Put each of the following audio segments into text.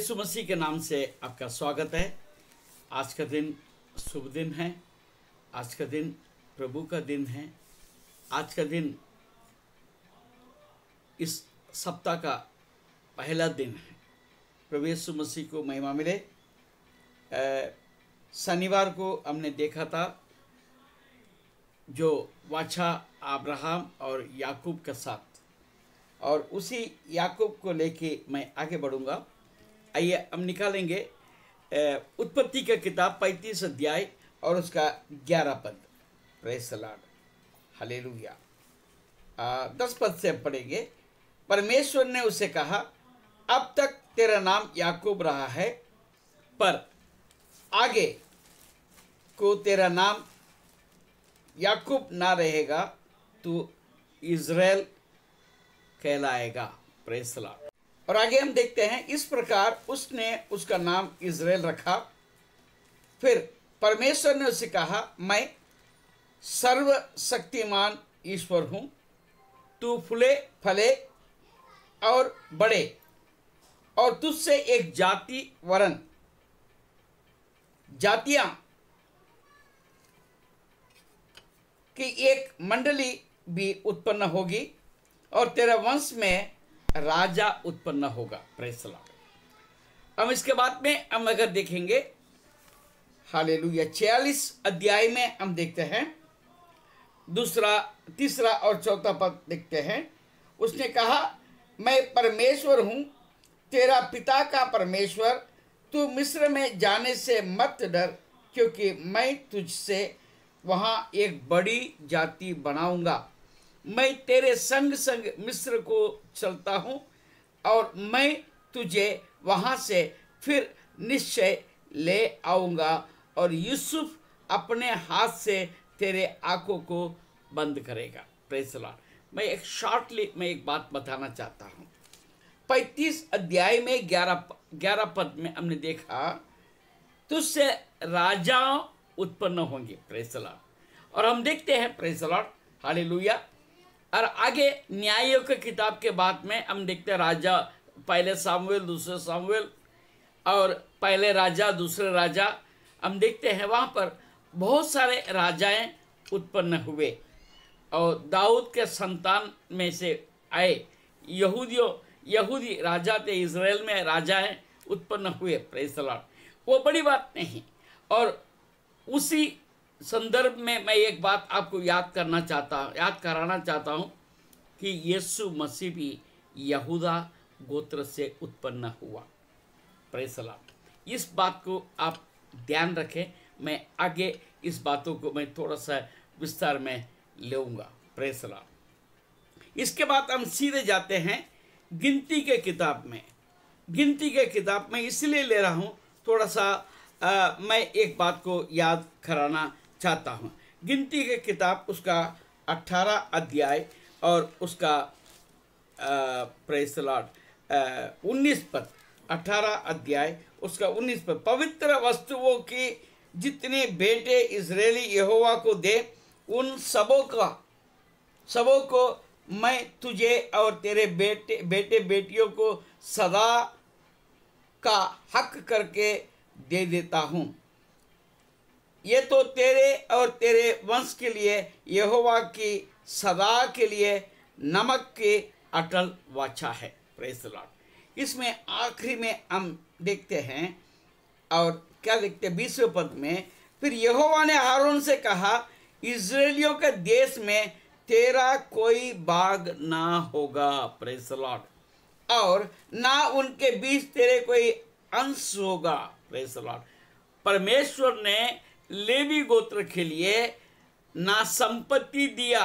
यीशु मसीह के नाम से आपका स्वागत है। आज का दिन शुभ दिन है। आज का दिन प्रभु का दिन है। आज का दिन इस सप्ताह का पहला दिन है। प्रभु यीशु मसीह को महिमा मिले। शनिवार को हमने देखा था जो वाचा अब्राहम और याकूब के साथ, और उसी याकूब को लेके मैं आगे बढ़ूंगा। आइए हम निकालेंगे उत्पत्ति का किताब 35 अध्याय और उसका 11 पद। Praise the Lord, hallelujah. 10 पद से पढ़ेंगे। परमेश्वर ने उसे कहा, अब तक तेरा नाम याकूब रहा है, पर आगे को तेरा नाम याकूब ना रहेगा, तू इज़राइल कहलाएगा। Praise the Lord. और आगे हम देखते हैं, इस प्रकार उसने उसका नाम इज़राइल रखा। फिर परमेश्वर ने उसे कहा, मैं सर्वशक्तिमान ईश्वर हूँ, तू फूले फले और बढ़े, और तुझसे एक जाति वरन जातियां की एक मंडली भी उत्पन्न होगी, और तेरे वंश में राजा उत्पन्न होगा। Praise the Lord. हम इसके बाद में हम अगर देखेंगे, हालेलुया, 46 अध्याय में हम देखते हैं, दूसरा, तीसरा और चौथा पद देखते हैं। उसने कहा, मैं परमेश्वर हूँ, तेरा पिता का परमेश्वर, तू मिस्र में जाने से मत डर, क्योंकि मैं तुझसे वहाँ एक बड़ी जाति बनाऊंगा। मैं तेरे संग संग मिस्र को चलता हूँ, और मैं तुझे वहाँ से फिर निश्चय ले आऊँगा, और यूसुफ अपने हाथ से तेरे आंखों को बंद करेगा। Praise the Lord. मैं एक बात बताना चाहता हूँ। 35 अध्याय में 11 पद में हमने देखा, तुझसे राजा उत्पन्न होंगे। Praise the Lord. और हम देखते हैं, प्रेज़ द लॉर्ड, हालेलुया। और आगे न्यायों के किताब के बाद में हम देखते हैं राजा, पहले सामुएल, दूसरे सामुएल, और पहले राजा, दूसरे राजा। हम देखते हैं वहाँ पर बहुत सारे राजाएं उत्पन्न हुए, और दाऊद के संतान में से आए यहूदी राजा थे। इज़राइल में राजाएं उत्पन्न हुए। Praise the Lord. वो बड़ी बात नहीं। और उसी संदर्भ में मैं एक बात आपको याद कराना चाहता हूँ कि यीशु मसीह भी यहूदा गोत्र से उत्पन्न हुआ। Praise the Lord. इस बात को आप ध्यान रखें। मैं आगे इस बातों को मैं थोड़ा सा विस्तार में लेऊंगा। Praise the Lord. इसके बाद हम सीधे जाते हैं गिनती के किताब में। गिनती के किताब में इसलिए ले रहा हूँ, थोड़ा सा मैं एक बात को याद कराना चाहता हूँ। गिनती के किताब उसका 18 अध्याय और उसका प्रेज़ द लॉर्ड 19 पद। 18 अध्याय उसका 19 पद। पवित्र वस्तुओं की जितने बेटे इज़राइली यहोवा को दे, उन सबों को मैं तुझे और तेरे बेटे बेटियों को सदा का हक करके दे देता हूँ। ये तो तेरे और तेरे वंश के लिए यहोवा की सदा के लिए नमक की अटल वाचा है। Praise the Lord. इसमें आखिरी में हम देखते हैं, और क्या देखते हैं 20वें पद में, फिर यहोवा ने हारून से कहा, इज़राइलियों के देश में तेरा कोई भाग ना होगा। Praise the Lord. और ना उनके बीच तेरे कोई अंश होगा। Praise the Lord. परमेश्वर ने लेवी गोत्र के लिए ना संपत्ति दिया,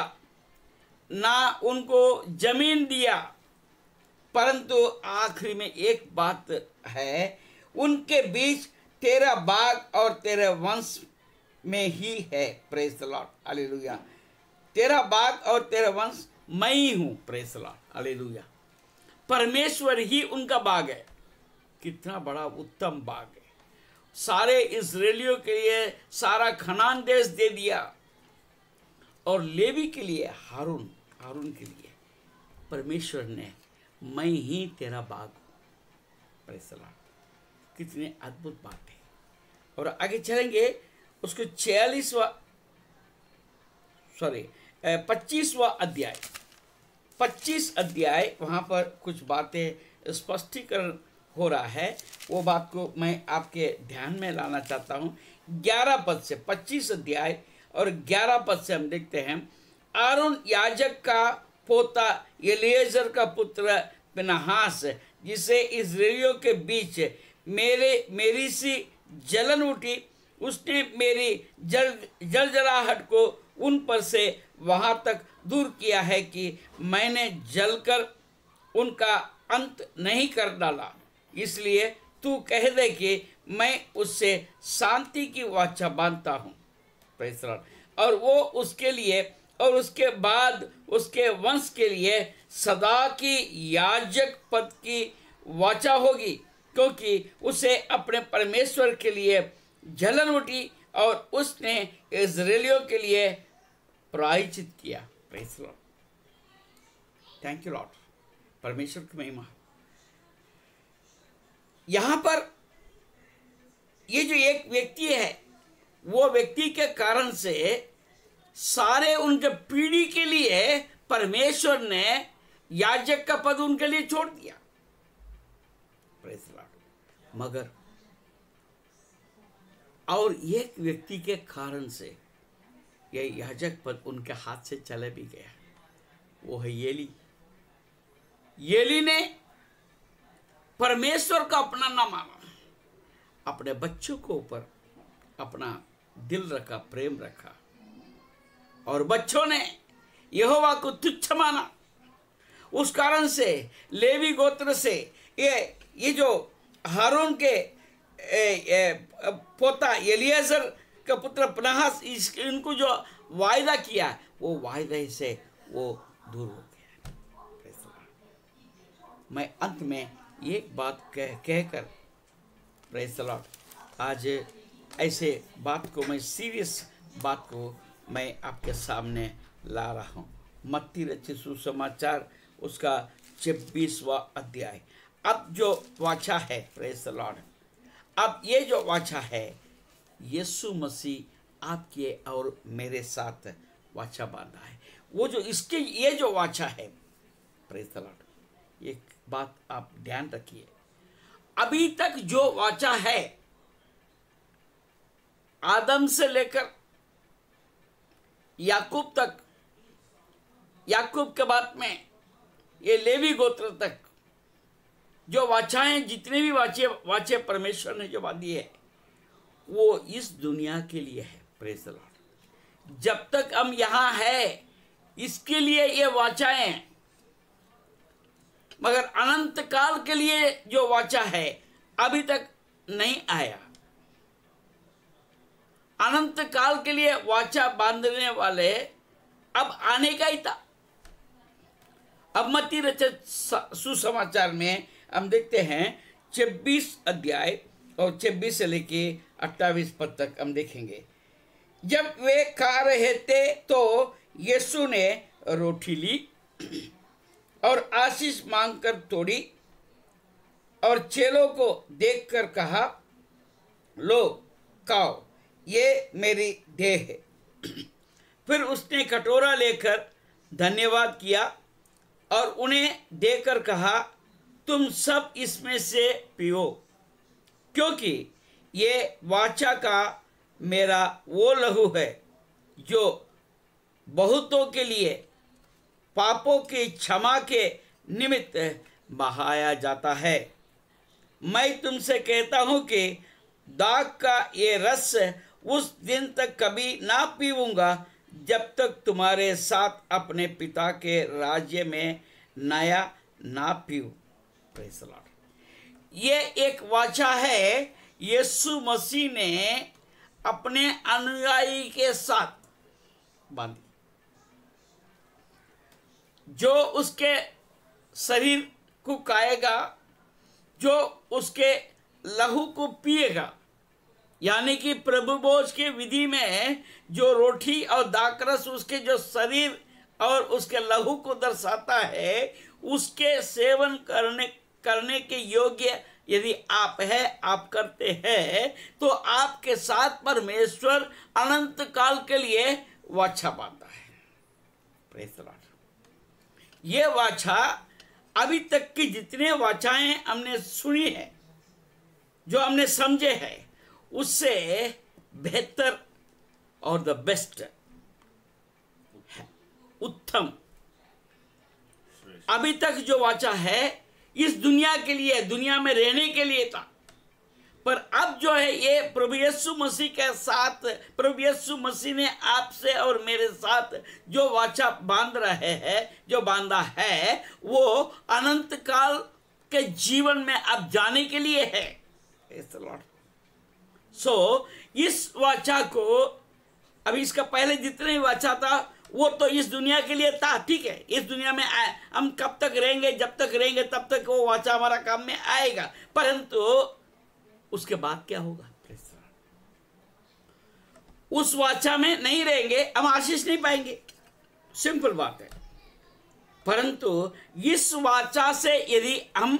ना उनको जमीन दिया, परंतु आखिरी में एक बात है, उनके बीच तेरा भाग और तेरे वंश में ही है। Praise the Lord, hallelujah. तेरा भाग और तेरा वंश मैं ही हूँ। Praise the Lord, hallelujah. परमेश्वर ही उनका भाग है। कितना बड़ा उत्तम भाग है। सारे इज़राइलियों के लिए सारा कनान देश दे दिया, और लेवी के लिए हारून के लिए परमेश्वर ने, मैं ही तेरा भाग हूँ। Praise the Lord. कितने अद्भुत बात है। और आगे चलेंगे, उसको 25वां अध्याय, 25 अध्याय, वहाँ पर कुछ बातें स्पष्टीकरण हो रहा है। वो बात को मैं आपके ध्यान में लाना चाहता हूँ। 11 पद से, 25 अध्याय और 11 पद से हम देखते हैं, आरोन याजक का पोता एलिएजर का पुत्र पिनहास, जिसे इस्राएलियों के बीच मेरी सी जलन उठी, उसने मेरी जलजलाहट को उन पर से वहां तक दूर किया है कि मैंने जलकर उनका अंत नहीं कर डाला। इसलिए तू कह दे कि मैं उससे शांति की वाचा बांधता हूँ। Praise the Lord. और वो उसके लिए और उसके बाद उसके वंश के लिए सदा की याजक पद की वाचा होगी, क्योंकि उसे अपने परमेश्वर के लिए जलन उठी और उसने इस्राएलियों के लिए प्रायश्चित किया। Praise the Lord. Thank you Lord. परमेश्वर की महिमा। यहाँ पर ये जो एक व्यक्ति है, वो व्यक्ति के कारण से सारे उनके पीढ़ी के लिए परमेश्वर ने याजक का पद उनके लिए छोड़ दिया। Praise the Lord. मगर और एक व्यक्ति के कारण से यह याजक पद उनके हाथ से चले भी गया, वो है एली। एली ने परमेश्वर का अपना नाम माना, अपने बच्चों को ऊपर अपना दिल रखा, प्रेम रखा, और बच्चों ने यहोवा को तुच्छ माना। उस कारण से लेवी गोत्र से ये जो हारून के पोता एलिएजर का पुत्र पिनहास, इनको जो वायदा किया, वो वायदे से वो दूर हो गया। मैं अंत में एक बात कहकर प्रेज़ द लॉर्ड, आज ऐसे बात को, मैं सीरियस बात को मैं आपके सामने ला रहा हूँ। मत्ती रचित सुसमाचार उसका 26वां अध्याय। अब जो वाचा है, प्रेज़ द लॉर्ड, अब ये जो वाचा है, यीशु मसीह आपके और मेरे साथ वाचा बांधा है। वो जो इसके ये जो वाचा है, प्रेज़ द लॉर्ड, एक बात आप ध्यान रखिए, अभी तक जो वाचा है आदम से लेकर याकूब तक, याकूब के बाद में ये लेवी गोत्र तक जो वाचाएं, जितने भी वाचे परमेश्वर ने जो बांधी है, वो इस दुनिया के लिए है। Praise the Lord. जब तक हम यहाँ है, इसके लिए ये वाचाएं, मगर अनंत काल के लिए जो वाचा है अभी तक नहीं आया। अनंत काल के लिए वाचा बांधने वाले अब आने का ही था। अब मत्ती रचित सुसमाचार में हम देखते हैं 26 अध्याय और 26 से लेके 28 पद तक हम देखेंगे। जब वे खा रहे थे तो यीशु ने रोटी ली और आशीष मांगकर तोड़ी और चेलों को देखकर कहा, लो खाओ, ये मेरी देह है। फिर उसने कटोरा लेकर धन्यवाद किया और उन्हें देकर कहा, तुम सब इसमें से पियो, क्योंकि ये वाचा का मेरा वो लहू है जो बहुतों के लिए पापों की क्षमा के निमित्त बहाया जाता है। मैं तुमसे कहता हूँ कि दाख का ये रस उस दिन तक कभी ना पीऊँगा जब तक तुम्हारे साथ अपने पिता के राज्य में नया ना पीऊँ। Praise the Lord. ये एक वाचा है यीशु मसीह ने अपने अनुयायी के साथ बांधी। जो उसके शरीर को खाएगा, जो उसके लहू को पिएगा, यानी कि प्रभु भोज के विधि में जो रोटी और दाखरस उसके जो शरीर और उसके लहू को दर्शाता है, उसके सेवन करने के योग्य यदि आप है, आप करते हैं, तो आपके साथ परमेश्वर अनंत काल के लिए वाचा पाता है। Praise the Lord. ये वाचा अभी तक की जितने वाचाएं हमने सुनी है, जो हमने समझे हैं, उससे बेहतर और द बेस्ट है, उत्तम अभी तक जो वाचा है इस दुनिया के लिए, दुनिया में रहने के लिए था। पर अब जो है ये प्रभु यीशु मसीह के साथ, प्रभु यीशु मसीह ने आपसे और मेरे साथ जो वाचा बांध रहे हैं, जो बांधा है, वो अनंत काल के जीवन में अब जाने के लिए है। सो इस वाचा को, अभी इसका पहले जितने वाचा था वो तो इस दुनिया के लिए था, ठीक है। इस दुनिया में हम कब तक रहेंगे, जब तक रहेंगे तब तक वो वाचा हमारा काम में आएगा। परंतु उसके बाद क्या होगा? उस वाचा में नहीं रहेंगे, हम आशीष नहीं पाएंगे, सिंपल बात है। परंतु इस वाचा से यदि हम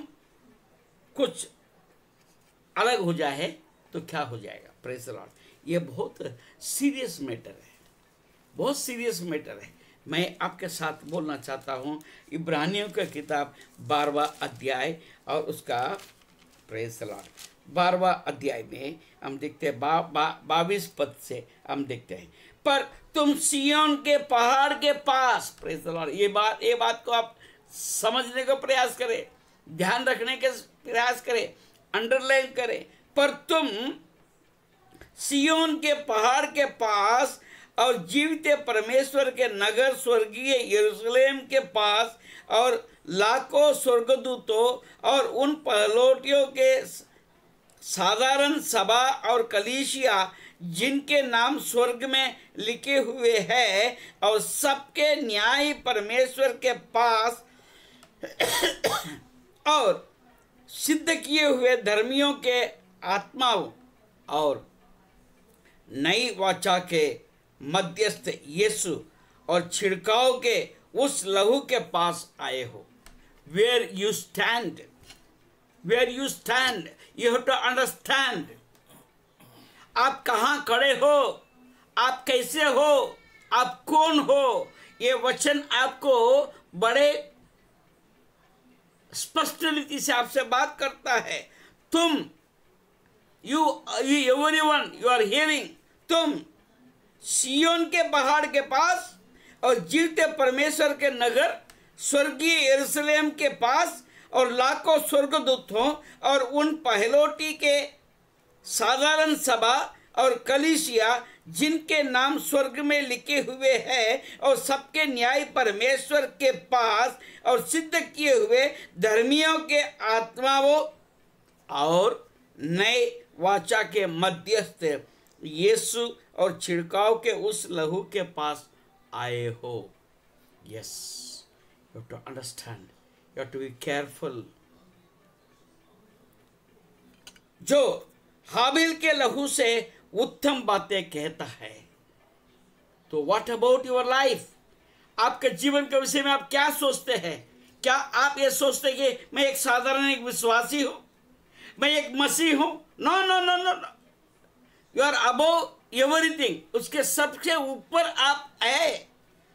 कुछ अलग हो जाए तो क्या हो जाएगा? Praise the Lord. ये बहुत सीरियस मैटर है, बहुत सीरियस मैटर है। मैं आपके साथ बोलना चाहता हूँ इब्रानियों का किताब 12वां अध्याय और उसका, प्रेज़ द लॉर्ड, 12वां अध्याय में हम देखते हैं 22 पद से हम देखते हैं, पर तुम सिय्योन के पहाड़ के पास, प्रेज़ द लॉर्ड, ये बात को आप समझने का प्रयास करें, ध्यान रखने के प्रयास करें, अंडरलाइन करें। पर तुम सिय्योन के पहाड़ के पास और जीवित परमेश्वर के नगर स्वर्गीय यरूशलेम के पास और लाखों स्वर्गदूतों और उन पहलोटियों के साधारण सभा और कलीसिया जिनके नाम स्वर्ग में लिखे हुए हैं और सबके न्याय परमेश्वर के पास और सिद्ध किए हुए धर्मियों के आत्माओं और नई वाचा के मध्यस्थ यीशु और छिड़काव के उस लहू के पास आए हो। Where you stand, where you stand, you have to understand. आप कहाँ खड़े हो, आप कैसे हो, आप कौन हो, ये वचन आपको बड़े स्पष्ट रीति से आपसे बात करता है। तुम, you everyone you are hearing, तुम सिय्योन के पहाड़ के पास और जीवते परमेश्वर के नगर स्वर्गीय यरूशलेम के पास और लाखों स्वर्गदूतों और उन पहलोटी के साधारण सभा और कलीसिया जिनके नाम स्वर्ग में लिखे हुए हैं और सबके न्याय परमेश्वर के पास और सिद्ध किए हुए धर्मियों के आत्माओं और नए वाचा के मध्यस्थ यीशु और छिड़काव के उस लहू के पास आए हो। Yes, you have to understand, you have to be careful. जो हाबिल के लहू से उत्तम बातें कहता है, तो व्हाट अबाउट योर लाइफ? आपके जीवन के विषय में आप क्या सोचते हैं? क्या आप ये सोचते हैं कि मैं एक साधारण एक विश्वासी हूं, मैं एक मसीह हूं? No no no no, you are above everything. उसके सबसे ऊपर आप है,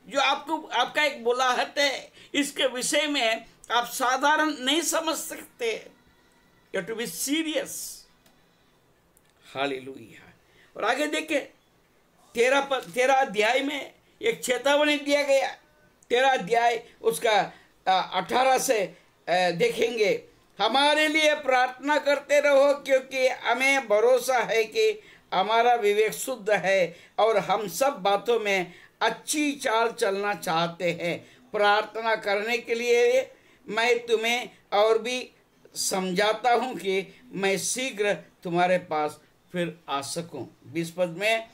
जो आपको आपका एक बुलाहट है, इसके विषय में आप साधारण नहीं समझ सकते। You have to be serious. Hallelujah. और आगे देखे 13 अध्याय में एक चेतावनी दिया गया। 13 अध्याय उसका 18 से देखेंगे। हमारे लिए प्रार्थना करते रहो क्योंकि हमें भरोसा है कि हमारा विवेक शुद्ध है और हम सब बातों में अच्छी चाल चलना चाहते हैं। प्रार्थना करने के लिए मैं तुम्हें और भी समझाता हूँ कि मैं शीघ्र तुम्हारे पास फिर आ सकूं। 20 पद में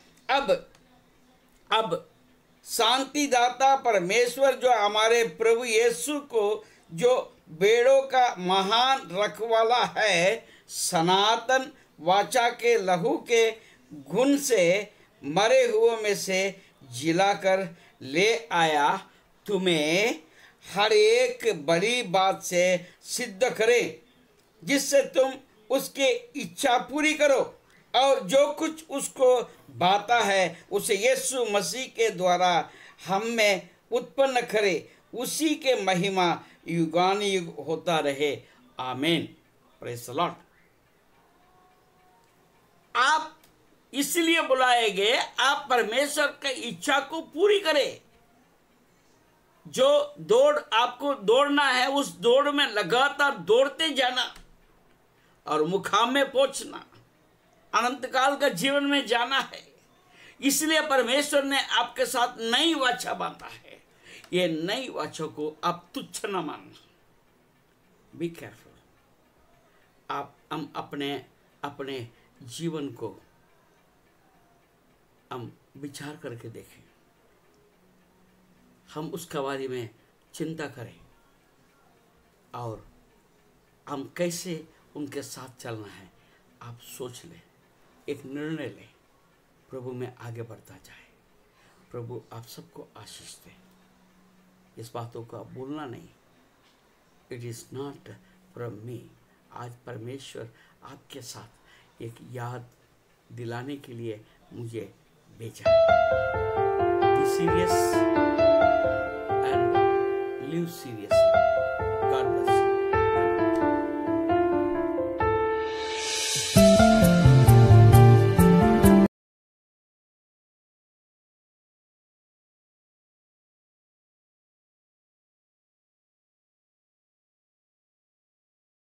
अब शांतिदाता परमेश्वर जो हमारे प्रभु यीशु को जो बेड़ों का महान रखवाला है, सनातन वाचा के लहू के गुण से मरे हुए में से जिलाकर ले आया, तुम्हें हर एक बड़ी बात से सिद्ध करे, जिससे तुम उसके इच्छा पूरी करो और जो कुछ उसको भाता है उसे यीशु मसीह के द्वारा हम में उत्पन्न करे। उसी के महिमा युगानुयुग होता रहे। आमीन। Praise the Lord. आप इसलिए बुलाए गए, आप परमेश्वर की इच्छा को पूरी करें। जो दौड़ आपको दौड़ना है, उस दौड़ में लगातार दौड़ते जाना और मुकाम में पहुंचना, अनंत काल का जीवन में जाना है। इसलिए परमेश्वर ने आपके साथ नई वाचा बांधा है। ये नई वाचा को आप तुच्छ न मानना। Be careful. हम अपने जीवन को हम विचार करके देखें, हम उसके बारे में चिंता करें और हम कैसे उनके साथ चलना है। आप सोच लें, एक निर्णय लें, प्रभु में आगे बढ़ता जाए। प्रभु आप सबको आशीष दे। इस बातों का भूलना नहीं। It is not from me. आज परमेश्वर आपके साथ एक याद दिलाने के लिए मुझे भेजा है। Be serious and live seriously. God bless you.